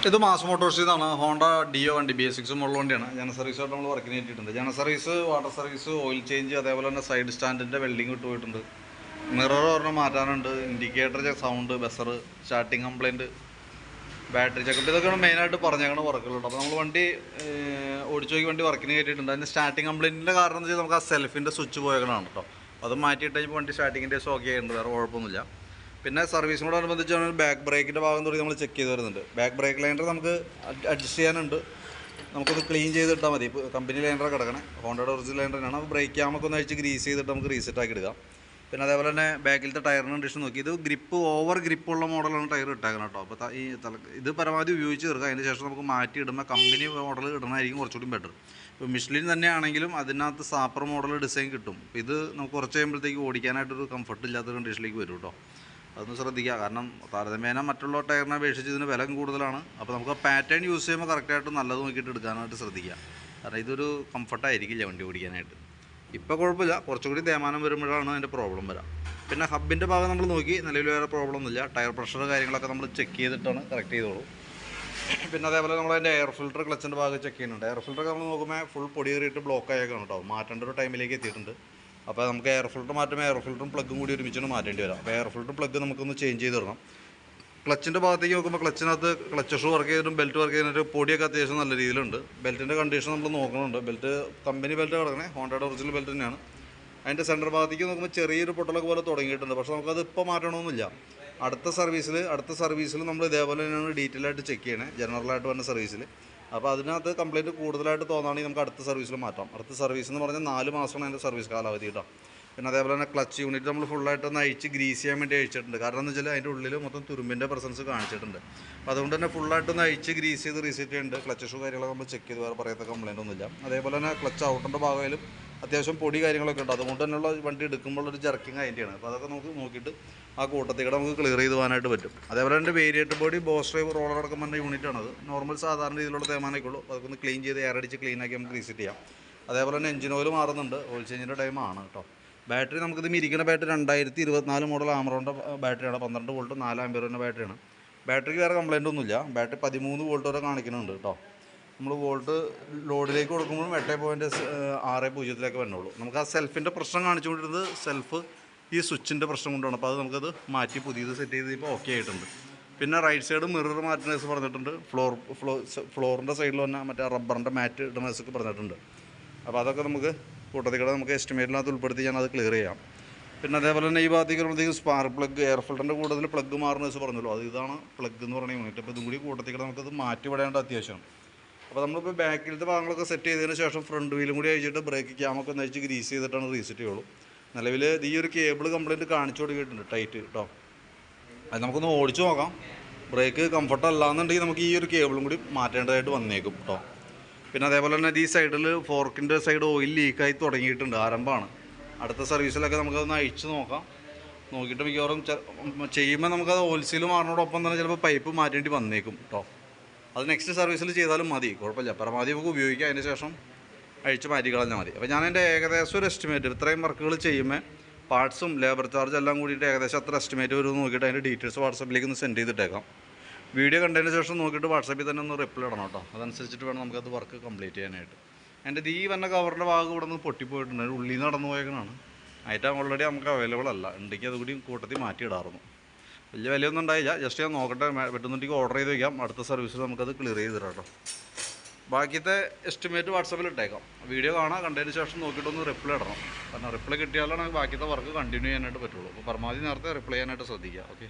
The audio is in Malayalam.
ഇത് മാസ് മോട്ടോഴ്സിൽ നിന്നാണ്. ഹോണ്ട ഡിയോ വണ്ടി BS6 മോഡൽ വണ്ടിയാണ്. ജന സർവീസായിട്ട് നമ്മൾ വർക്കിന് കയറ്റിയിട്ടുണ്ട്. ജന service, water service, oil change, അതേപോലെ തന്നെ സൈഡ് സ്റ്റാൻഡിൻ്റെ വെൽഡിങ് ഇട്ട് പോയിട്ടുണ്ട്. മിറർ ഒരെണ്ണം മാറ്റാനുണ്ട്. Indicator sound, buzzer, starting complaint, battery checkup, ഇതൊക്കെയാണ് മെയിനായിട്ട് പറഞ്ഞേക്കണ വർക്കുകളുണ്ട്. അപ്പോൾ നമ്മൾ വണ്ടി ഓടിച്ചു നോക്കി വണ്ടി വർക്കിന് കയറ്റിയിട്ടുണ്ട്. അതിൻ്റെ സ്റ്റാർട്ടിങ് കംപ്ലയിൻറ്റിൻ്റെ കാരണം എന്ന് വെച്ചാൽ നമുക്ക് ആ സെൽഫിൻ്റെ സ്വിച്ച് പോയേക്കണതാണ് കേട്ടോ. അത് മാറ്റിയിട്ട് കഴിഞ്ഞപ്പോൾ വണ്ടി സ്റ്റാർട്ടിങ്ങിൻ്റെ ഓക്കെ ആയിട്ടുണ്ട്, വേറെ കുഴപ്പമൊന്നുമില്ല. പിന്നെ സർവീസിനോടനുബന്ധിച്ചാണ് ബാക്ക് ബ്രേക്കിൻ്റെ ഭാഗം തുടങ്ങി നമ്മൾ ചെക്ക് ചെയ്ത് വരുന്നുണ്ട്. ബാക്ക് ബ്രേക്ക് ലൈനർ നമുക്ക് അഡ്ജസ്റ്റ് ചെയ്യാനുണ്ട്. നമുക്കൊന്ന് ക്ലീൻ ചെയ്തിട്ടാൽ മതി. ഇപ്പോൾ കമ്പനി ലൈനർ കിടക്കണേ, ഹോണ്ടയുടെ ഒറിജിനൽ ലൈനറാണ്. അപ്പോൾ ബ്രേക്ക് ക്യാമൊക്കെ അഴിച്ച് ഗ്രീസ് ചെയ്തിട്ട് നമുക്ക് റീസെറ്റ് ആക്കി എടുക്കാം. പിന്നെ അതേപോലെ തന്നെ ബാക്കിലത്തെ ടയറിന് കണ്ടീഷൻ നോക്കി. ഇത് ഗ്രിപ്പ് ഓവർ ഗ്രിപ്പുള്ള മോഡലാണ് ടയർ ഇട്ടേക്കണം കേട്ടോ. അപ്പോൾ ഇത് പരമാവധി ഉപയോഗിച്ച് തീർക്കാം. അതിന് ശേഷം നമുക്ക് മാറ്റി ഇടുമ്പോൾ കമ്പനി മോഡൽ ഇടണമായിരിക്കും കുറച്ചുകൂടി ബെറ്റർ. ഇപ്പോൾ മിഷ്ലിൻ തന്നെയാണെങ്കിലും അതിനകത്ത് സാപ്പർ മോഡൽ ഡിസൈൻ കിട്ടും. ഇത് നമുക്ക് കുറച്ച് കഴിയുമ്പോഴത്തേക്ക് ഓടിക്കാനായിട്ടൊരു കംഫർട്ട് ഇല്ലാത്ത കണ്ടീഷനിലേക്ക് വരും കേട്ടോ. അതൊന്ന് ശ്രദ്ധിക്കുക. കാരണം താരതമ്യേന മറ്റുള്ള ടയറിനെ അപേക്ഷിച്ച് ഇതിന് വില കൂടുതലാണ്. അപ്പോൾ നമുക്ക് ആ പാറ്റേൺ യൂസ് ചെയ്യുമ്പോൾ കറക്റ്റായിട്ട് നല്ലത് നോക്കിയിട്ട് എടുക്കാനായിട്ട് ശ്രദ്ധിക്കുക. കാരണം ഇതൊരു കംഫർട്ടായിരിക്കില്ല വണ്ടി ഓടിക്കാനായിട്ട്. ഇപ്പോൾ കുഴപ്പമില്ല, കുറച്ചുകൂടി തേമാനം വരുമ്പോഴാണ് അതിൻ്റെ പ്രോബ്ലം വരാം. പിന്നെ ഹബിൻ്റെ ഭാഗം നമ്മൾ നോക്കി, നിലവിൽ വേറെ പ്രോബ്ലം ഒന്നുമില്ല. ടയർ പ്രഷർ കാര്യങ്ങളൊക്കെ നമ്മൾ ചെക്ക് ചെയ്തിട്ടാണ് കറക്റ്റ് ചെയ്തോളൂ. പിന്നെ അതേപോലെ നമ്മൾ അതിൻ്റെ എയർ ഫിൽറ്റർ, ക്ലച്ചിൻ്റെ ഭാഗം ചെക്ക് ചെയ്യുന്നുണ്ട്. എയർ ഫിൽറ്റർ നമ്മൾ നോക്കുമ്പോൾ ഫുൾ പൊടി കയറിയിട്ട് ബ്ലോക്ക് ആയേക്കാണ് കേട്ടോ. മാറ്റേണ്ട ഒരു ടൈമിലേക്ക് എത്തിയിട്ടുണ്ട്. അപ്പോൾ നമുക്ക് എയർ ഫിൽറ്റർ മാറ്റുമ്പോൾ എയർ ഫിൽറ്ററും പ്ലഗും കൂടി ഒരുമിച്ചാണ് മാറ്റേണ്ടി വരാം. അപ്പോൾ എയർ ഫിൽറ്റർ പ്ലഗ് നമുക്കൊന്ന് ചേഞ്ച് ചെയ്ത് തരണം. ക്ലച്ചിൻ്റെ ഭാഗത്തേക്ക് നോക്കുമ്പോൾ ക്ലച്ചിനകത്ത് ക്ലച്ച് ഷൂ വർക്ക് ചെയ്തിട്ടും ബെൽറ്റ് വർക്ക് ചെയ്തിട്ട് പൊടിയൊക്കെ അത്യാവശ്യം നല്ല രീതിയിലുണ്ട്. ബെൽറ്റിൻ്റെ കണ്ടീഷൻ നമ്മൾ നോക്കുന്നുണ്ട്. ബെൽറ്റ് കമ്പനി ബെൽറ്റ് കിടക്കണേ, ഹോണ്ടയുടെ ഒറിജിനൽ ബെൽറ്റ് തന്നെയാണ്. അതിൻ്റെ സെൻറ്റർ ഭാഗത്തേക്ക് നോക്കുമ്പോൾ ചെറിയൊരു പൊട്ടലൊക്കെ പോലെ തുടങ്ങിയിട്ടുണ്ട്. പക്ഷേ നമുക്കത് ഇപ്പോൾ മാറ്റണമെന്നില്ല. അടുത്ത സർവീസിൽ നമ്മൾ ഇതേപോലെ തന്നെയാണ് ഡീറ്റെയിൽ ആയിട്ട് ചെക്ക് ചെയ്യണേ, ജനറലായിട്ട് വരുന്ന സർവീസിൽ. അപ്പോൾ അതിനകത്ത് കംപ്ലയിൻറ്റ് കൂടുതലായിട്ട് തോന്നുകയാണെങ്കിൽ നമുക്ക് അടുത്ത സർവീസിൽ മാറ്റാം. അടുത്ത സർവീസ് എന്ന് പറഞ്ഞാൽ 4 മാസമാണ് അതിൻ്റെ സർവീസ് കാലാവധി കേട്ടോ. പിന്നെ അതേപോലെ തന്നെ ക്ലച്ച് യൂണിറ്റ് നമ്മൾ ഫുള്ളായിട്ടൊന്ന് അഴിച്ച് ഗ്രീസ് ചെയ്യാൻ വേണ്ടി അഴിച്ചിട്ടുണ്ട്. കാരണം എന്ന് വെച്ചാൽ അതിൻ്റെ ഉള്ളിൽ മൊത്തം തുരുമ്പിൻ്റെ പ്രസൻസ് കാണിച്ചിട്ടുണ്ട്. അപ്പോൾ അതുകൊണ്ട് തന്നെ ഫുള്ളായിട്ടൊന്ന് അഴിച്ച് ഗ്രീസ് ചെയ്ത് റീസെറ്റ് ചെയ്യുന്നുണ്ട്. ക്ലച്ച് ഷൂ കാര്യങ്ങളൊക്കെ നമ്മൾ ചെക്ക് ചെയ്ത് വേറെ പറയത്ത കംപ്ലയിൻ്റ് ഒന്നുമില്ല. അതേപോലെ തന്നെ ക്ലച്ച് ഔട്ടൻ്റെ ഭാഗമായാലും അത്യാവശ്യം പൊടി കാര്യങ്ങളൊക്കെ ഉണ്ട്. അതുകൊണ്ട് തന്നെയുള്ള വണ്ടി എടുക്കുമ്പോഴൊരു ജർക്കിങ് അതിൻ്റെയാണ്. അപ്പോൾ അതൊക്കെ നമുക്ക് നോക്കിയിട്ട് ആ കൂട്ടത്തിലൂടെ നമുക്ക് ക്ലിയർ ചെയ്ത് പോകാനായിട്ട് പറ്റും. അതേപോലെ തന്നെ variator body, boss drive, roller അടക്കം പറഞ്ഞ യൂണിറ്റാണത്. നോർമൽ സാധാരണ രീതിയിലുള്ള തേമാനേക്കുള്ളൂ. അതൊക്കെ ഒന്ന് ക്ലീൻ ചെയ്ത് എയർ അടിച്ച് ക്ലീനാക്കി നമുക്ക് റീസെറ്റ് ചെയ്യാം. അതേപോലെ തന്നെ എഞ്ചിൻ ഓയിൽ മാറുന്നുണ്ട്. ഓയിൽ ചേഞ്ചിൻ്റെ ടൈമാണ് കേട്ടോ. ബാറ്ററി നമുക്കിത് ഇരിക്കുന്ന ബാറ്ററി 2024 മോഡൽ ആമറോണിൻ്റെ ബാറ്ററിയാണ്. 12 വോൾട്ട് 4 ആമ്പിയറിൻ്റെ ബാറ്ററിയാണ്. ബാറ്ററിക്ക് വേറെ കംപ്ലയിൻ്റ് ഒന്നുമില്ല. ബാറ്ററി 13 വോൾട്ട് വരെ കാണിക്കുന്നുണ്ട് കേട്ടോ. നമ്മൾ വോൾട്ട് ലോഡിലേക്ക് കൊടുക്കുമ്പോഴും 8.60 വരണുള്ളൂ. നമുക്ക് ആ സെൽഫിൻ്റെ പ്രശ്നം കാണിച്ചുകൊണ്ടിരുന്നത് സെൽഫ് ഈ സ്വിച്ചിൻ്റെ പ്രശ്നം കൊണ്ടാണ്. അപ്പോൾ അത് നമുക്കത് മാറ്റി പുതിയത് സെറ്റ് ചെയ്ത് ഇപ്പോൾ ഓക്കെ ആയിട്ടുണ്ട്. പിന്നെ റൈറ്റ് സൈഡ് മിറർ മാറ്റുന്നേഴ്സ് പറഞ്ഞിട്ടുണ്ട്. ഫ്ലോറിൻ്റെ സൈഡിൽ തന്നെ മറ്റേ റബ്ബറിൻ്റെ മാറ്റ് ഇടുന്നേഴ്സൊക്കെ പറഞ്ഞിട്ടുണ്ട്. അപ്പോൾ അതൊക്കെ നമുക്ക് കൂട്ടത്തിക്കടെ നമുക്ക് എസ്റ്റിമേറ്റിനകത്ത് ഉൾപ്പെടുത്തി ഞാനത് ക്ലിയർ ചെയ്യാം. പിന്നെ അതേപോലെ തന്നെ ഈ ഭാഗത്തേക്ക് വരുമ്പോഴത്തേക്കും സ്പാർക്ക് പ്ലഗ്, എയർ ഫിൽറ്ററിൻ്റെ കൂടുതൽ പ്ലഗ് മാറുന്നേഴ്സ് പറഞ്ഞല്ലോ. അത് ഇതാണ് പ്ലഗ് എന്ന് പറയുന്ന യൂണിറ്റ്. അപ്പോൾ ഇതും കൂടി കൂട്ടത്തിക്കടെ നമുക്കത് മാറ്റി വിടേണ്ട അത്യാവശ്യമാണ്. അപ്പോൾ നമ്മളിപ്പോൾ ബാക്കിലത്തെ ഭാഗങ്ങളൊക്കെ സെറ്റ് ചെയ്തതിന് ശേഷം ഫ്രണ്ട് വീലും കൂടി അഴിച്ചിട്ട് ബ്രേക്ക് ക്യാമൊക്കെ ഒന്ന് അഴിച്ച് ഗ്രീസ് ചെയ്തിട്ടാണ് റീസെറ്റ് ചെയ്യുള്ളൂ. നിലവിൽ ഈ ഒരു കേബിൾ കംപ്ലയിൻറ്റ് കാണിച്ചു കൊടുക്കിയിട്ടുണ്ട്, ടൈറ്റ് കേട്ടോ. അത് നമുക്കൊന്ന് ഓടിച്ചു നോക്കാം. ബ്രേക്ക് കംഫർട്ട് അല്ലാന്നുണ്ടെങ്കിൽ നമുക്ക് ഈ ഒരു കേബിളും കൂടി മാറ്റേണ്ടതായിട്ട് വന്നേക്കും കേട്ടോ. പിന്നെ അതേപോലെ തന്നെ ഈ സൈഡിൽ ഫോർക്കിൻ്റെ സൈഡ് ഓയിൽ ലീക്കായി തുടങ്ങിയിട്ടുണ്ട്, ആരംഭമാണ്. അടുത്ത സർവീസിലൊക്കെ നമുക്കതൊന്ന് അഴിച്ച് നോക്കാം. നോക്കിയിട്ട് മിക്കവാറും ചെയ്യുമ്പോൾ നമുക്കത് ഓയിൽ സീൽ മാറുന്നതോടൊപ്പം തന്നെ ചിലപ്പോൾ പൈപ്പ് മാറ്റേണ്ടി വന്നേക്കും കേട്ടോ. അത് നെക്സ്റ്റ് സർവീസിൽ ചെയ്താലും മതി, കുഴപ്പമില്ല. പരമാവധി നമുക്ക് ഉപയോഗിക്കാം. അതിന് ശേഷം അഴിച്ച് മാറ്റി കളഞ്ഞാൽ മതി. അപ്പോൾ ഞാൻ എൻ്റെ ഏകദേശം ഒരു എസ്റ്റിമേറ്റ്, ഇത്രയും വർക്കുകൾ ചെയ്യുമ്പോൾ പാർട്സും ലേബർ ചാർജ് എല്ലാം കൂടിയിട്ട് ഏകദേശം അത്ര എസ്റ്റിമേറ്റ് വരുമെന്ന് നോക്കിയിട്ട് അതിൻ്റെ ഡീറ്റെയിൽസ് വാട്സപ്പിലേക്ക് ഒന്ന് സെൻഡ് ചെയ്തിട്ടേക്കാം. വീഡിയോ കണ്ടതിന് ശേഷം നോക്കിയിട്ട് വാട്സപ്പിൽ തന്നെ ഒന്ന് റിപ്ലൈ ഇടണം കേട്ടോ. അതനുസരിച്ചിട്ട് വേണം നമുക്കത് വർക്ക് കംപ്ലീറ്റ് ചെയ്യാനായിട്ട്. എൻ്റെ ഈ വന്ന കവറിൻ്റെ ഭാഗം ഇവിടെ നിന്ന് പൊട്ടിപ്പോയിട്ടുണ്ട്, ഉള്ളിൽ നിന്ന് നടന്നു പോയേക്കണാണ്. ഐറ്റം ഓൾറെഡി നമുക്ക് അവൈലബിൾ അല്ല. ഉണ്ടെങ്കിൽ അതുകൂടി കൂട്ടത്തിൽ മാറ്റിയിടാറുന്നു. വലിയ വിലയൊന്നും ഉണ്ടായില്ല. ജസ്റ്റ് ഞാൻ നോക്കട്ടെ, പറ്റുന്നുണ്ടെങ്കിൽ ഓർഡർ ചെയ്ത് വയ്ക്കാം. അടുത്ത സർവീസിൽ നമുക്കത് ക്ലിയർ ചെയ്ത് തരാം കേട്ടോ. ബാക്കിയത്തെ എസ്റ്റിമേറ്റ് വാട്സപ്പിൽ ഇട്ടേക്കാം. വീഡിയോ കാണാം, കണ്ടതിന് ശേഷം നോക്കിയിട്ടൊന്ന് റിപ്ലൈ ഇടണം. കാരണം റിപ്ലൈ കിട്ടിയാലാണ് ബാക്കിയത്തെ വർക്ക് കണ്ടിന്യൂ ചെയ്യാനായിട്ട് പറ്റുള്ളൂ. അപ്പോൾ പരമാവധി നേരത്തെ റിപ്ലൈ ചെയ്യാനായിട്ട് ശ്രദ്ധിക്കുക. ഓക്കെ.